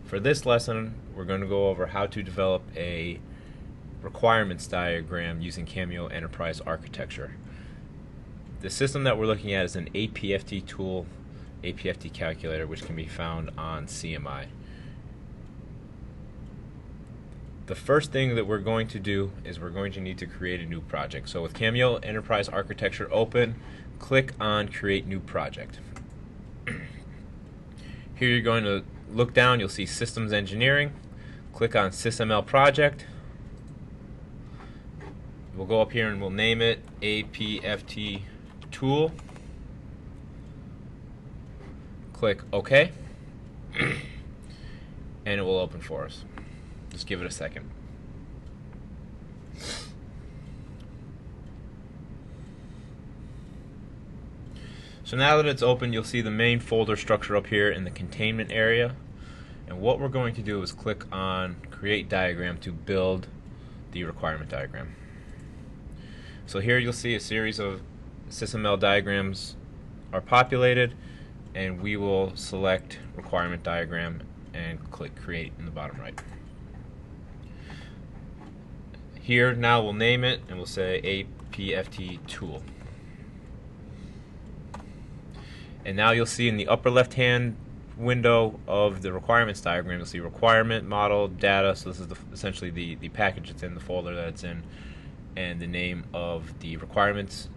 For this lesson, we're going to go over how to develop a requirements diagram using Cameo Enterprise Architecture. The system that we're looking at is an APFT tool, APFT calculator, which can be found on CMI. The first thing that we're going to do is we're going to need to create a new project. So with Cameo Enterprise Architecture open, click on Create New Project. Here you're going to look down, you'll see Systems Engineering. Click on SysML Project. We'll go up here and we'll name it APFT Tool. Click OK. And it will open for us. Just give it a second. So now that it's open, you'll see the main folder structure up here in the containment area. And what we're going to do is click on Create Diagram to build the requirement diagram. So here you'll see a series of SysML diagrams are populated, and we will select Requirement Diagram and click Create in the bottom right. Here now we'll name it and we'll say APFT Tool. And now you'll see in the upper left hand window of the requirements diagram, you'll see requirement, model, data. So this is essentially the package that's in the folder that it's in, and the name of the requirements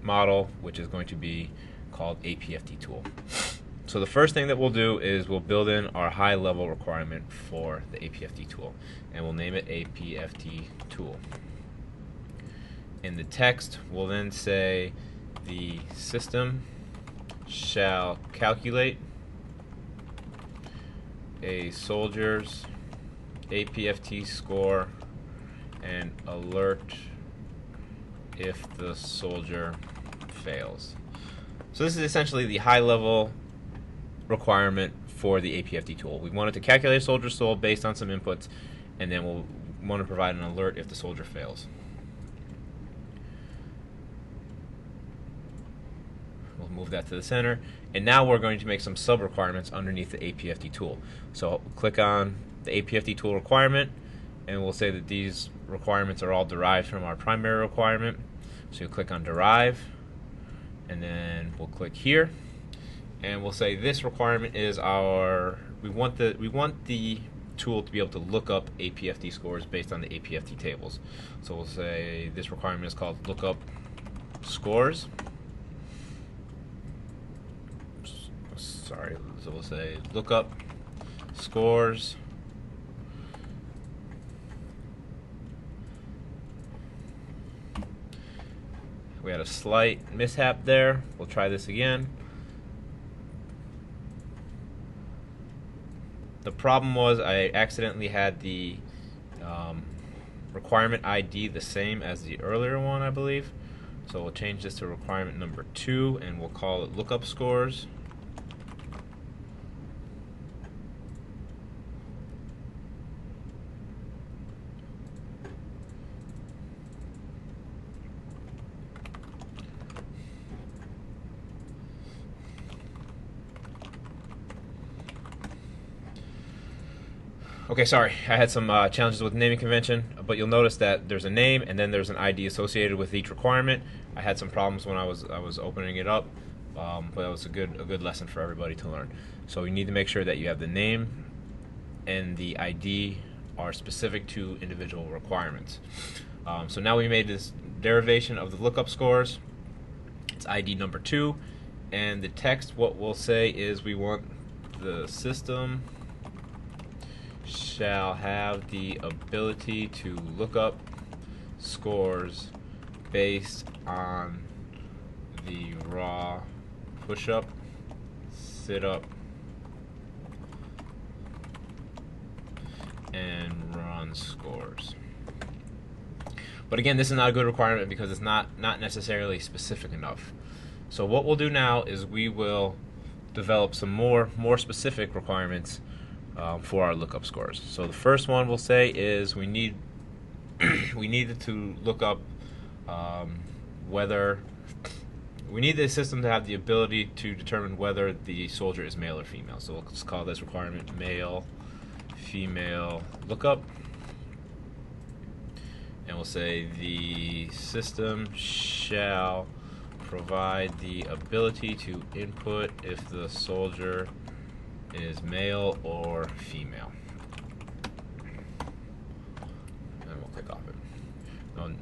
model, which is going to be called APFT Tool. So the first thing that we'll do is we'll build in our high level requirement for the APFT tool, and we'll name it APFT Tool. In the text, we'll then say the system shall calculate a soldier's APFT score and alert if the soldier fails. So this is essentially the high-level requirement for the APFT tool. We want it to calculate a soldier's score based on some inputs, and then we'll want to provide an alert if the soldier fails. We'll move that to the center, and now we're going to make some sub-requirements underneath the APFT tool. So click on the APFT tool requirement, and we'll say that these requirements are all derived from our primary requirement. So you'll click on Derive, and then we'll click here, and we'll say this requirement is our, we want the tool to be able to look up APFT scores based on the APFT tables. So we'll say this requirement is called lookup scores. Sorry, so we'll say lookup scores we had a slight mishap there. We'll try this again. The problem was I accidentally had the requirement ID the same as the earlier one, I believe. So we'll change this to requirement number 2, and we'll call it lookup scores. Okay, sorry, I had some challenges with naming convention, but you'll notice that there's a name and then there's an ID associated with each requirement. I had some problems when I was opening it up, but it was a good lesson for everybody to learn. So you need to make sure that you have the name and the ID are specific to individual requirements. So now we made this derivation of the lookup scores. It's ID number 2, and the text, what we'll say is we want the system shall have the ability to look up scores based on the raw push-up, sit-up, and run scores. But again, this is not a good requirement because it's not necessarily specific enough. So what we'll do now is we will develop some more specific requirements for our lookup scores. So the first one we'll say is we needed to look up whether we need the system to have the ability to determine whether the soldier is male or female. So we'll just call this requirement MaleFemale Lookup. And we'll say the system shall provide the ability to input if the soldier is male or female. And we'll click off it. We'll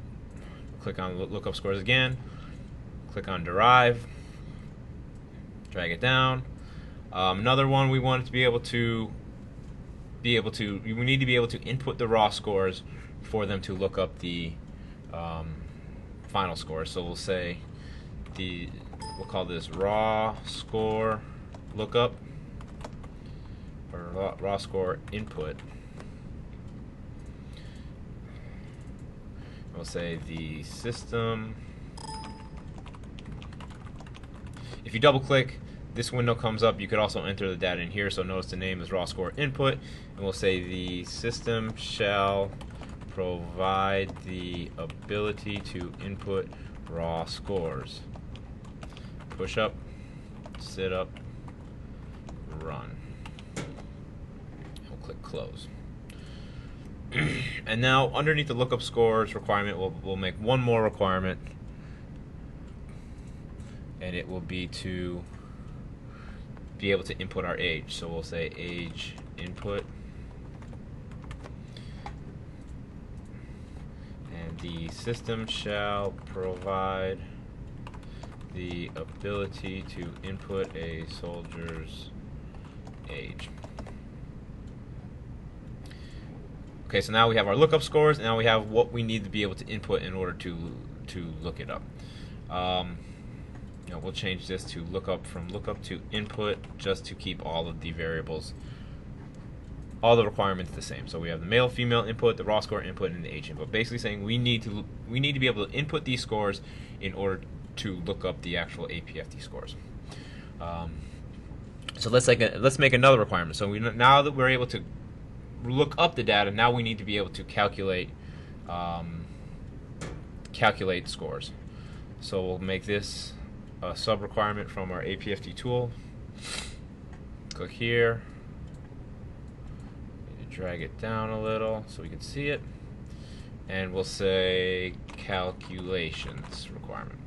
click on lookup scores again. Click on derive. Drag it down. Another one we want it to be able to we need to be able to input the raw scores for them to look up the final score. So we'll say we'll call this raw score lookup, or raw score input. We'll say the system. If you double click, this window comes up. You could also enter the data in here. So notice the name is raw score input, and we'll say the system shall provide the ability to input raw scores. Push up, sit up, run. We'll click close. And now underneath the lookup scores requirement, we'll make one more requirement, and it will be to be able to input our age. So we'll say age input. The system shall provide the ability to input a soldier's age. Okay, so now we have our lookup scores, and now we have what we need to be able to input in order to look it up. We'll change this to lookup from lookup to input, just to keep all of the variables, all the requirements the same. So we have the male, female input, the raw score input, and the age input. Basically saying we need to be able to input these scores in order to look up the actual APFT scores. So let's make another requirement. So now that we're able to look up the data, now we need to be able to calculate scores. So we'll make this a sub requirement from our APFT tool. Click here. Drag it down a little so we can see it, and we'll say calculations requirement,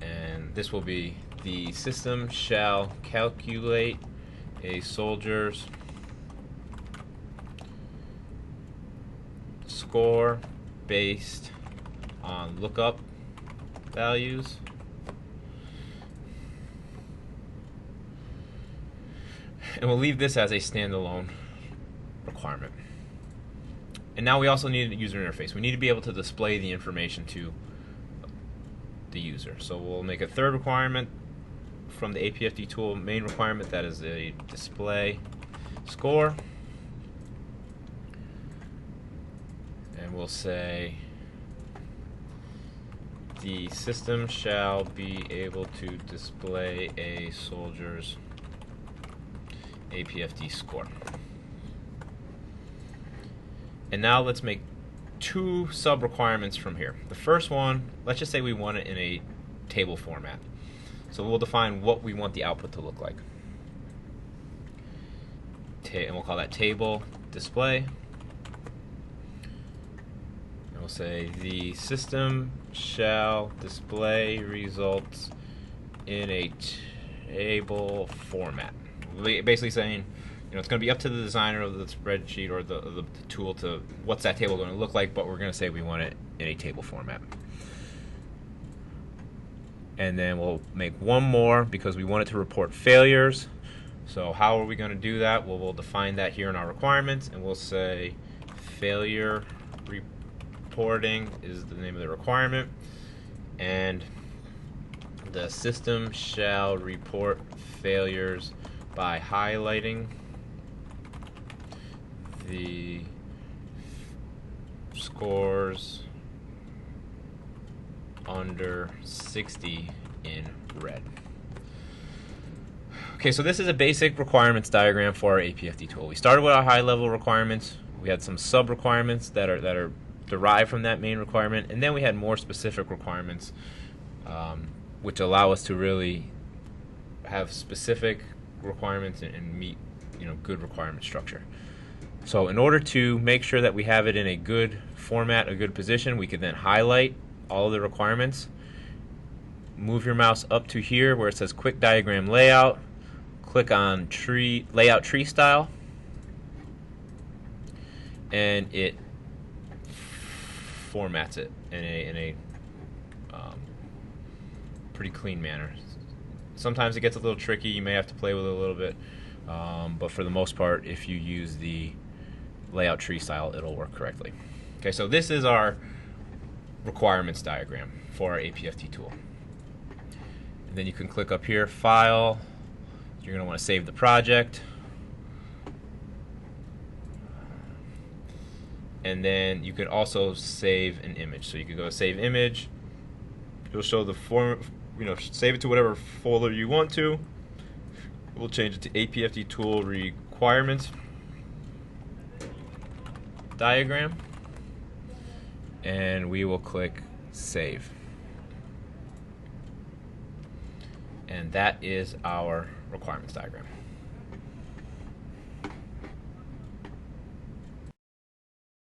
and this will be the system shall calculate a soldier's score based on lookup values and we'll leave this as a standalone requirement. And now we also need a user interface. We need to be able to display the information to the user. So we'll make a third requirement from the APFT tool main requirement, that is a display score. And we'll say the system shall be able to display a soldier's APFT score. And now let's make two sub requirements from here. The first one, let's just say we want it in a table format. So we'll define what we want the output to look like. And we'll call that table display. And we'll say the system shall display results in a table format. Basically saying, it's going to be up to the designer of the spreadsheet or the tool to what's that table going to look like, but we're going to say we want it in a table format. And then we'll make one more because we want it to report failures. So how are we going to do that? Well, we'll define that here in our requirements, and we'll say failure reporting is the name of the requirement, and the system shall report failures by highlighting the scores under 60 in red. Okay, so this is a basic requirements diagram for our APFT tool. We started with our high-level requirements. We had some sub-requirements that are derived from that main requirement, and then we had more specific requirements which allow us to really have specific requirements and meet, good requirement structure. So in order to make sure that we have it in a good format, a good position, we can then highlight all of the requirements. Move your mouse up to here where it says Quick Diagram Layout. Click on Layout Tree Style, and it formats it in a pretty clean manner. Sometimes it gets a little tricky. You may have to play with it a little bit, but for the most part, if you use the layout tree style, it'll work correctly. Okay, so this is our requirements diagram for our APFT tool. And then you can click up here, File. You're going to want to save the project. And then you can also save an image. So you can go to Save Image. It'll show the form, save it to whatever folder you want to. We'll change it to APFT Tool Requirements Diagram. And we will click Save. And that is our requirements diagram.